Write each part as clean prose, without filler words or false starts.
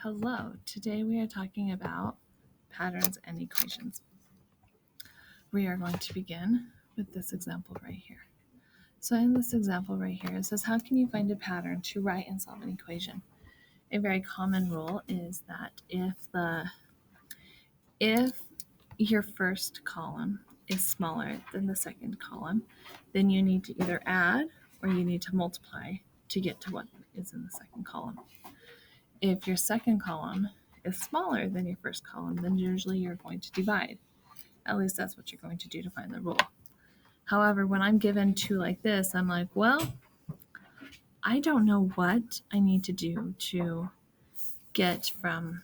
Hello, today we are talking about patterns and equations. We are going to begin with this example right here. So in this example right here, it says, how can you find a pattern to write and solve an equation? A very common rule is that if your first column is smaller than the second column, then you need to either add or you need to multiply to get to what is in the second column. If your second column is smaller than your first column, then usually you're going to divide. At least that's what you're going to do to find the rule. However, when I'm given two like this, I'm like, well, I don't know what I need to do to get from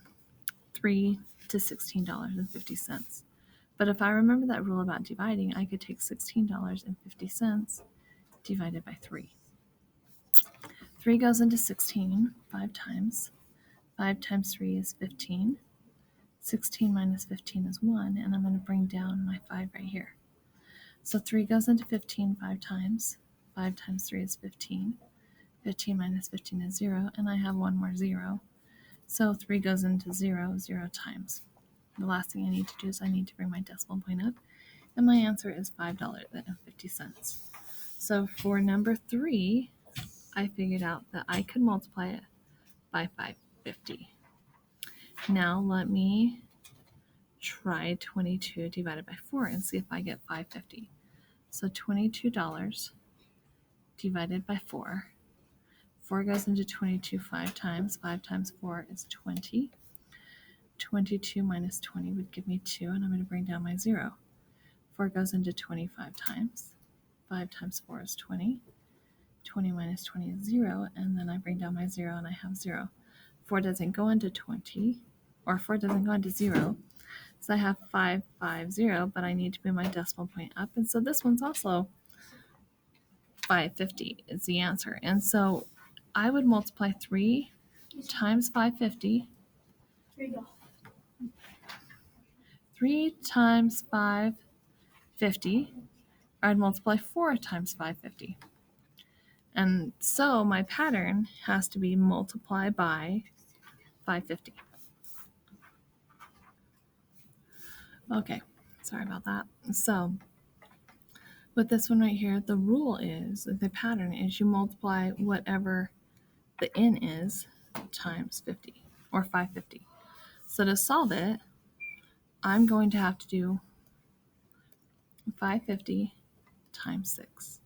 $3 to $16.50. But if I remember that rule about dividing, I could take $16.50 divided by 3. 3 goes into 16 5 times. 5 times 3 is 15. 16 minus 15 is 1, and I'm going to bring down my 5 right here. So 3 goes into 15 5 times. 5 times 3 is 15. 15 minus 15 is 0, and I have one more 0. So 3 goes into 0 0 times. The last thing I need to do is I need to bring my decimal point up, and my answer is $5.50. So for number 3, I figured out that I could multiply it by 550. Now let me try 22 divided by 4 and see if I get 550. So $22 divided by 4. 4 goes into 22 5 times. 5 times 4 is 20. 22 minus 20 would give me 2, and I'm going to bring down my 0. 4 goes into 25 times. 5 times 4 is 20. 20 minus 20 is 0, and then I bring down my 0, and I have 0. 4 doesn't go into 20, or 4 doesn't go into 0. So I have 550, but I need to move my decimal point up. And so this one's also 550 is the answer. And so I would multiply 3 times 550. 3 times 550. I'd multiply 4 times 550. And so my pattern has to be multiply by 550. Okay, sorry about that. So with this one right here, the rule is, the pattern is you multiply whatever the n is times 50, or 550. So to solve it, I'm going to have to do 550 times 6.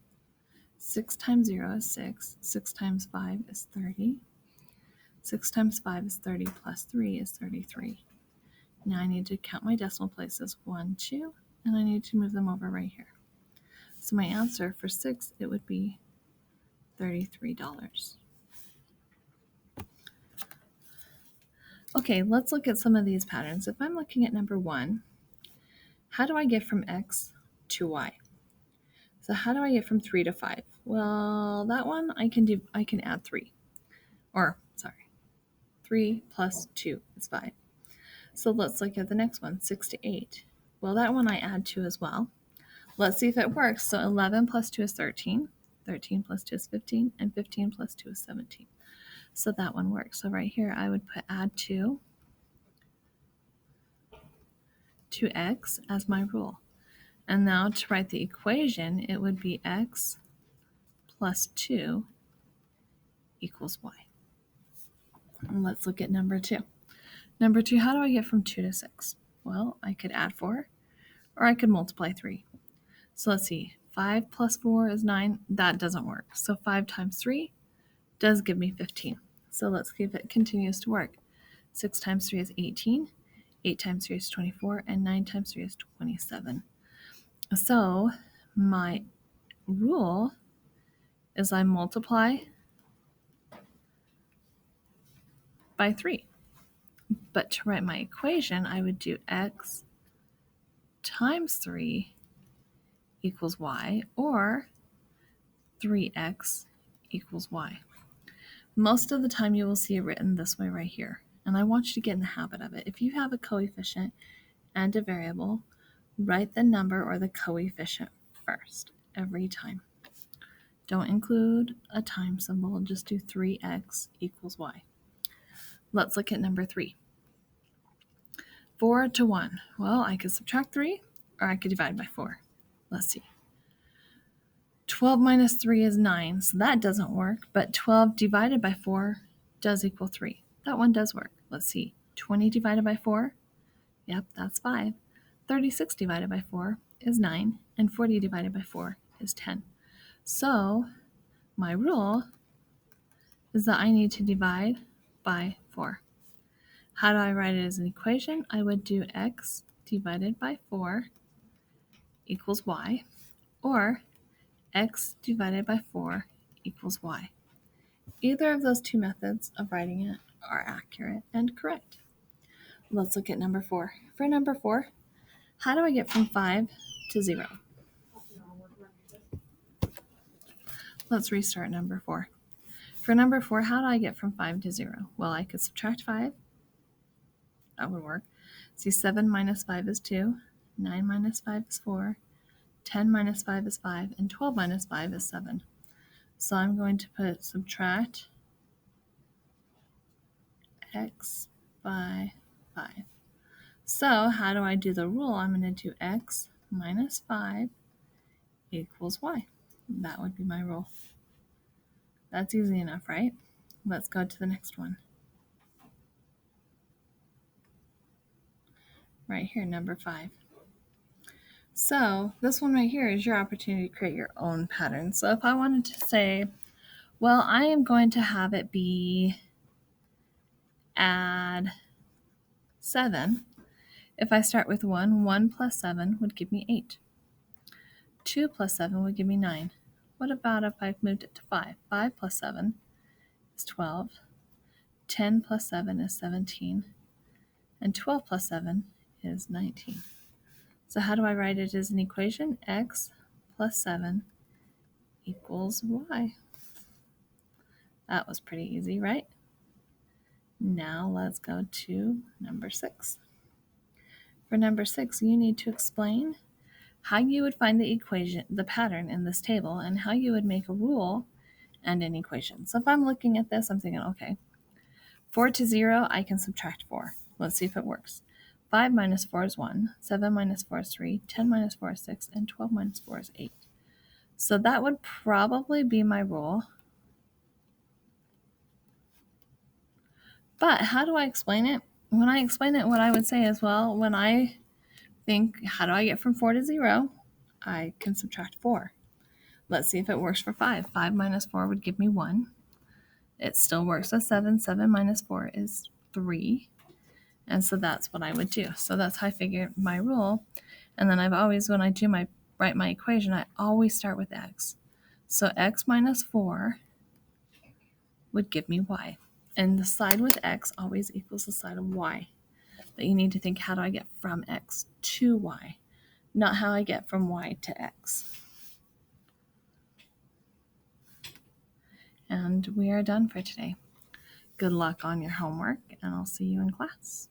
6 times 0 is 6. 6 times 5 is 30. 6 times 5 is 30 plus 3 is 33. Now I need to count my decimal places, 1, 2, and I need to move them over right here. So my answer for 6, it would be $33. Okay, let's look at some of these patterns. If I'm looking at number 1, how do I get from x to y? So how do I get from 3 to 5? Well, that one I can add 3. 3 plus 2 is 5. So let's look at the next one, 6 to 8. Well, that one I add 2 as well. Let's see if it works. So 11 plus 2 is 13. 13 plus 2 is 15. And 15 plus 2 is 17. So that one works. So right here, I would put add 2 to x as my rule. And now to write the equation, it would be x plus 2 equals y. And let's look at number 2. Number 2, how do I get from 2 to 6? Well, I could add 4, or I could multiply 3. So let's see, 5 plus 4 is 9. That doesn't work. So 5 times 3 does give me 15. So let's see if it continues to work. 6 times 3 is 18. 8 times 3 is 24. And 9 times 3 is 27. So my rule is I multiply by 3. But to write my equation, I would do x times 3 equals y, or 3x equals y. Most of the time you will see it written this way right here, and I want you to get in the habit of it. If you have a coefficient and a variable, write the number or the coefficient first every time. Don't include a time symbol, just do 3x equals y. Let's look at number 3. 4 to 1. Well, I could subtract 3, or I could divide by 4. Let's see. 12 minus 3 is 9, so that doesn't work, but 12 divided by 4 does equal 3. That one does work. Let's see. 20 divided by 4? Yep, that's 5. 36 divided by 4 is 9, and 40 divided by 4 is 10. So my rule is that I need to divide by 4. How do I write it as an equation? I would do x divided by 4 equals y, or x divided by 4 equals y. Either of those two methods of writing it are accurate and correct. Let's look at number 4. For number 4, how do I get from 5 to 0? Let's restart number 4. For number 4, how do I get from 5 to 0? Well, I could subtract 5. That would work. See, 7 minus 5 is 2. 9 minus 5 is 4. 10 minus 5 is 5. And 12 minus 5 is 7. So I'm going to put subtract x by 5. So how do I do the rule? I'm going to do x minus 5 equals y. That would be my rule. That's easy enough, right? Let's go to the next one. Right here, number 5. So this one right here is your opportunity to create your own pattern. So if I wanted to say, well, I am going to have it be add 7. If I start with 1, 1 plus 7 would give me 8. 2 plus 7 would give me 9. What about if I moved it to 5? 5 plus 7 is 12. 10 plus 7 is 17. And 12 plus 7 is 19. So how do I write it as an equation? X plus 7 equals y. That was pretty easy, right? Now let's go to number 6. For number 6, you need to explain how you would find the equation, the pattern in this table, and how you would make a rule and an equation. So if I'm looking at this, I'm thinking, okay, 4 to 0, I can subtract 4. Let's see if it works. 5 minus 4 is 1, 7 minus 4 is 3, 10 minus 4 is 6, and 12 minus 4 is 8. So that would probably be my rule. But how do I explain it? When I explain it, what I would say is, well, when I think, how do I get from 4 to 0? I can subtract 4. Let's see if it works for 5. 5 minus 4 would give me 1. It still works with 7. 7 minus 4 is 3. And so that's what I would do. So that's how I figure my rule. And then I've always, when I do write my equation, I always start with x. So x minus 4 would give me y. And the side with x always equals the side of y. But you need to think, how do I get from x to y? Not how I get from y to x. And we are done for today. Good luck on your homework, and I'll see you in class.